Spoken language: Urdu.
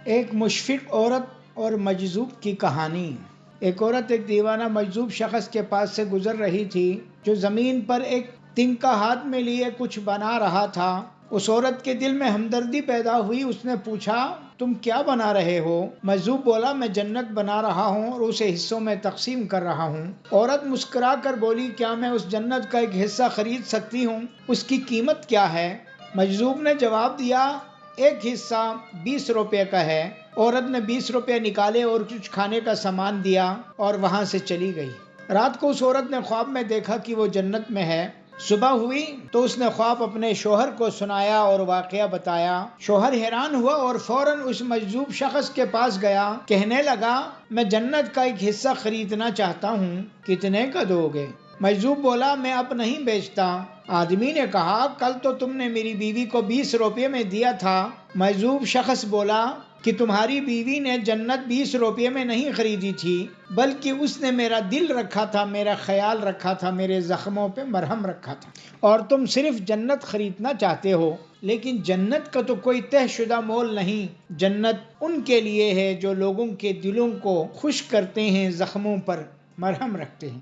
ایک مشفق عورت اور مجذوب کی کہانی۔ ایک عورت ایک دیوانہ مجذوب شخص کے پاس سے گزر رہی تھی جو زمین پر ایک تنکا ہاتھ میں لیے کچھ بنا رہا تھا۔ اس عورت کے دل میں ہمدردی پیدا ہوئی۔ اس نے پوچھا، تم کیا بنا رہے ہو؟ مجذوب بولا، میں جنت بنا رہا ہوں اور اسے حصوں میں تقسیم کر رہا ہوں۔ عورت مسکرا کر بولی، کیا میں اس جنت کا ایک حصہ خرید سکتی ہوں؟ اس کی قیمت کیا ہے؟ مجذوب نے جواب دیا، ایک حصہ 20 روپے کا ہے۔ عورت نے 20 روپے نکالے اور کچھ کھانے کا سامان دیا اور وہاں سے چلی گئی۔ رات کو اس عورت نے خواب میں دیکھا کہ وہ جنت میں ہے۔ صبح ہوئی تو اس نے خواب اپنے شوہر کو سنایا اور واقعہ بتایا۔ شوہر حیران ہوا اور فوراً اس مجذوب شخص کے پاس گیا۔ کہنے لگا، میں جنت کا ایک حصہ خریدنا چاہتا ہوں، کتنے کا دو گے؟ مجذوب بولا، میں اب نہیں بیچتا۔ آدمی نے کہا، کل تو تم نے میری بیوی کو 20 روپے میں دیا تھا۔ مجذوب شخص بولا کہ تمہاری بیوی نے جنت 20 روپے میں نہیں خریدی تھی، بلکہ اس نے میرا دل رکھا تھا، میرا خیال رکھا تھا، میرے زخموں پہ مرہم رکھا تھا، اور تم صرف جنت خریدنا چاہتے ہو۔ لیکن جنت کا تو کوئی طے شدہ مول نہیں۔ جنت ان کے لیے ہے جو لوگوں کے دلوں کو خوش کرتے ہیں، زخموں پر مرہم رکھتے ہیں۔